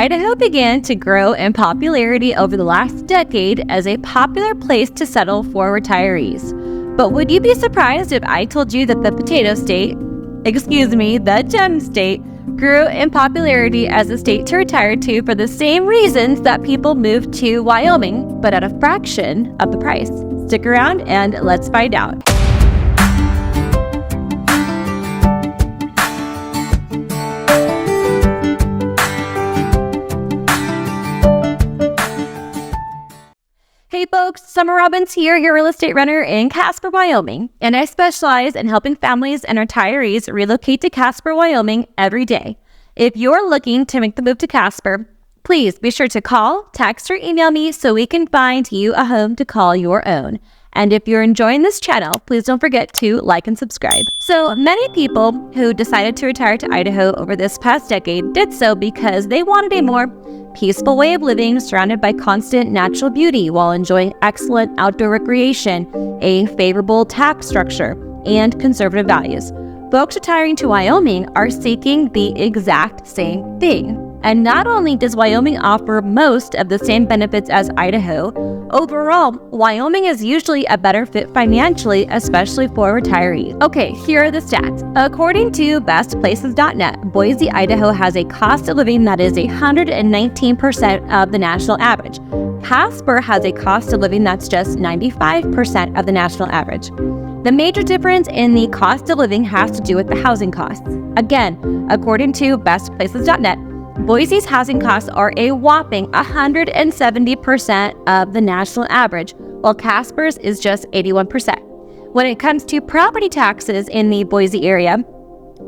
Idaho began to grow in popularity over the last decade as a popular place to settle for retirees. But would you be surprised if I told you that the the gem state, grew in popularity as a state to retire to for the same reasons that people moved to Wyoming, but at a fraction of the price? Stick around and let's find out. Hey folks, Summer Robbins here, your real estate renter in Casper, Wyoming, and I specialize in helping families and retirees relocate to Casper, Wyoming every day. If you're looking to make the move to Casper, please be sure to call, text, or email me so we can find you a home to call your own. And if you're enjoying this channel, please don't forget to like and subscribe. So many people who decided to retire to Idaho over this past decade did so because they wanted a more peaceful way of living surrounded by constant natural beauty while enjoying excellent outdoor recreation, a favorable tax structure, and conservative values. Folks retiring to Wyoming are seeking the exact same thing. And not only does Wyoming offer most of the same benefits as Idaho, overall, Wyoming is usually a better fit financially, especially for retirees. Okay, here are the stats. According to bestplaces.net, Boise, Idaho has a cost of living that is 119% of the national average. Casper has a cost of living that's just 95% of the national average. The major difference in the cost of living has to do with the housing costs. Again, according to bestplaces.net, Boise's housing costs are a whopping 170% of the national average, while Casper's is just 81%. When it comes to property taxes in the Boise area,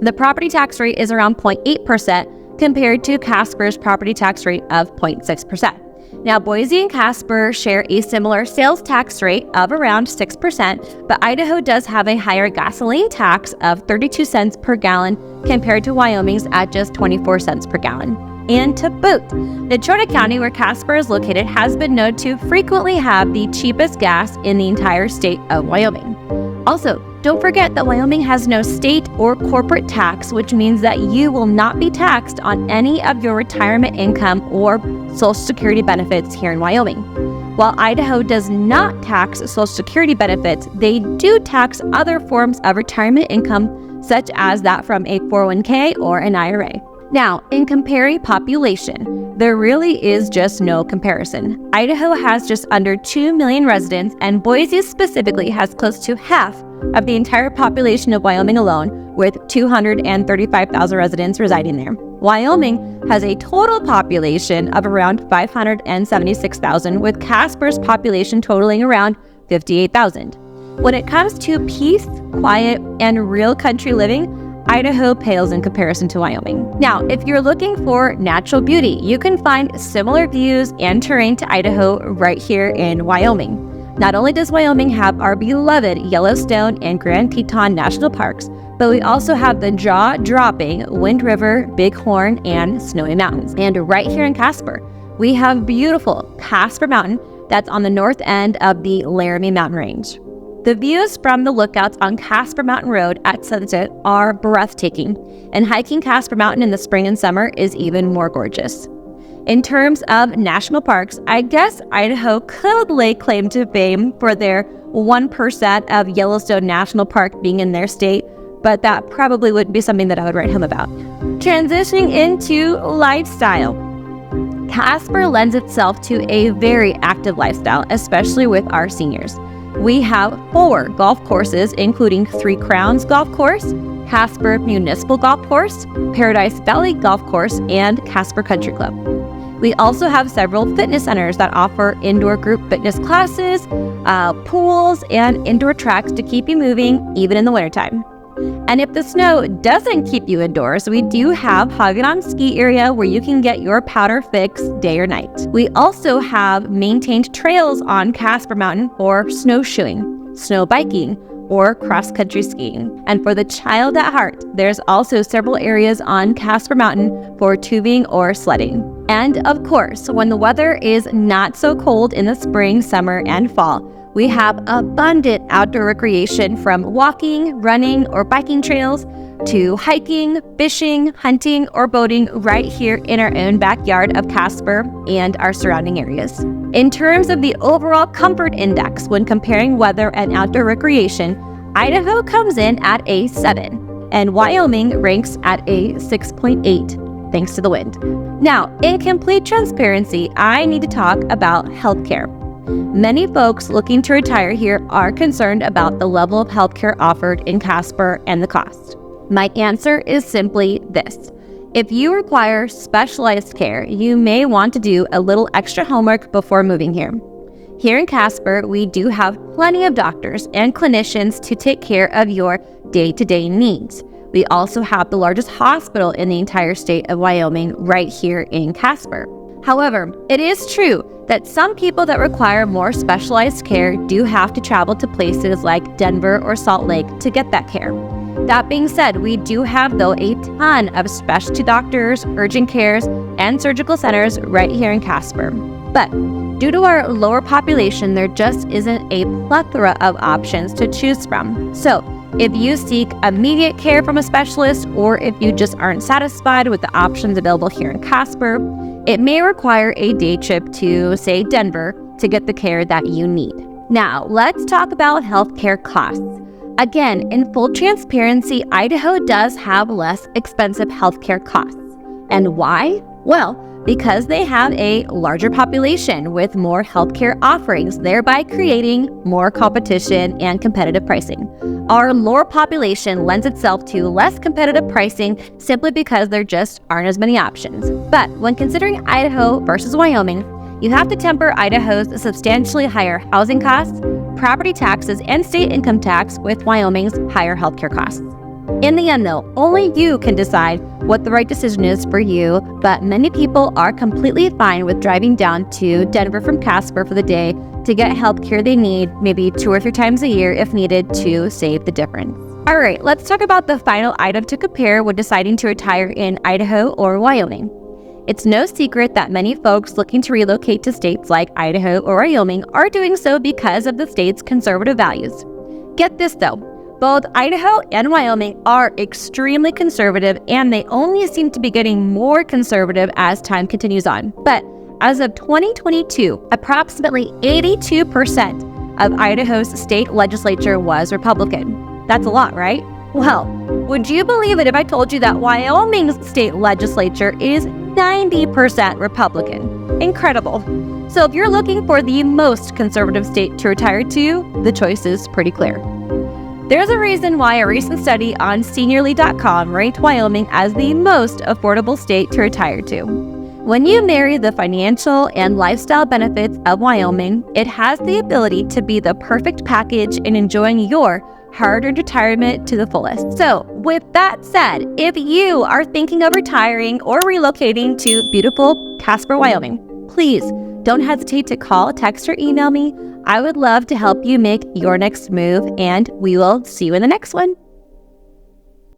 the property tax rate is around 0.8% compared to Casper's property tax rate of 0.6%. Now, Boise and Casper share a similar sales tax rate of around 6%, but Idaho does have a higher gasoline tax of 32 cents per gallon compared to Wyoming's at just 24 cents per gallon. And to boot, Natrona County, where Casper is located, has been known to frequently have the cheapest gas in the entire state of Wyoming. Also, don't forget that Wyoming has no state or corporate tax, which means that you will not be taxed on any of your retirement income or Social Security benefits here in Wyoming. While Idaho does not tax Social Security benefits, they do tax other forms of retirement income, such as that from a 401k or an IRA. Now, in comparing population, there really is just no comparison. Idaho has just under 2 million residents, and Boise specifically has close to half of the entire population of Wyoming alone, with 235,000 residents residing there. Wyoming has a total population of around 576,000, with Casper's population totaling around 58,000. When it comes to peace, quiet, and real country living, Idaho pales in comparison to Wyoming. Now, if you're looking for natural beauty, you can find similar views and terrain to Idaho right here in Wyoming. Not only does Wyoming have our beloved Yellowstone and Grand Teton National Parks, but we also have the jaw-dropping Wind River, Bighorn, and Snowy Mountains. And right here in Casper, we have beautiful Casper Mountain that's on the north end of the Laramie Mountain Range. The views from the lookouts on Casper Mountain Road at sunset are breathtaking, and hiking Casper Mountain in the spring and summer is even more gorgeous. In terms of national parks, I guess Idaho could lay claim to fame for their 1% of Yellowstone National Park being in their state, but that probably wouldn't be something that I would write home about. Transitioning into lifestyle. Casper lends itself to a very active lifestyle, especially with our seniors. We have 4 golf courses, including 3 Crowns Golf Course, Casper Municipal Golf Course, Paradise Valley Golf Course, and Casper Country Club. We also have several fitness centers that offer indoor group fitness classes, pools, and indoor tracks to keep you moving even in the wintertime. And if the snow doesn't keep you indoors, we do have Haganon Ski Area where you can get your powder fix day or night. We also have maintained trails on Casper Mountain for snowshoeing, snow biking, or cross-country skiing. And for the child at heart, there's also several areas on Casper Mountain for tubing or sledding. And of course, when the weather is not so cold in the spring, summer, and fall, we have abundant outdoor recreation from walking, running, or biking trails, to hiking, fishing, hunting, or boating right here in our own backyard of Casper and our surrounding areas. In terms of the overall comfort index when comparing weather and outdoor recreation, Idaho comes in at a 7, and Wyoming ranks at a 6.8, thanks to the wind. Now, in complete transparency, I need to talk about healthcare. Many folks looking to retire here are concerned about the level of healthcare offered in Casper and the cost. My answer is simply this. If you require specialized care, you may want to do a little extra homework before moving here. Here in Casper, we do have plenty of doctors and clinicians to take care of your day-to-day needs. We also have the largest hospital in the entire state of Wyoming right here in Casper. However, it is true that some people that require more specialized care do have to travel to places like Denver or Salt Lake to get that care. That being said, we do have, though, a ton of specialty doctors, urgent cares, and surgical centers right here in Casper. But due to our lower population, there just isn't a plethora of options to choose from. So, if you seek immediate care from a specialist, or if you just aren't satisfied with the options available here in Casper, it may require a day trip to, say, Denver to get the care that you need. Now, let's talk about healthcare costs. Again, in full transparency, Idaho does have less expensive healthcare costs. And why? Well, because they have a larger population with more healthcare offerings, thereby creating more competition and competitive pricing. Our lower population lends itself to less competitive pricing simply because there just aren't as many options. But when considering Idaho versus Wyoming, you have to temper Idaho's substantially higher housing costs, property taxes, and state income tax with Wyoming's higher healthcare costs. In the end, though, only you can decide what the right decision is for you, but many people are completely fine with driving down to Denver from Casper for the day to get health care they need, maybe 2 or 3 times a year if needed, to save the difference. All right, let's talk about the final item to compare when deciding to retire in Idaho or Wyoming. It's no secret that many folks looking to relocate to states like Idaho or Wyoming are doing so because of the state's conservative values. Get this though, both Idaho and Wyoming are extremely conservative, and they only seem to be getting more conservative as time continues on. But as of 2022, approximately 82% of Idaho's state legislature was Republican. That's a lot, right? Well, would you believe it if I told you that Wyoming's state legislature is 90% Republican? Incredible. So if you're looking for the most conservative state to retire to, the choice is pretty clear. There's a reason why a recent study on seniorly.com ranked Wyoming as the most affordable state to retire to. When you marry the financial and lifestyle benefits of Wyoming, it has the ability to be the perfect package in enjoying your hard-earned retirement to the fullest. So, with that said, if you are thinking of retiring or relocating to beautiful Casper, Wyoming, please don't hesitate to call, text, or email me. I would love to help you make your next move, and we will see you in the next one.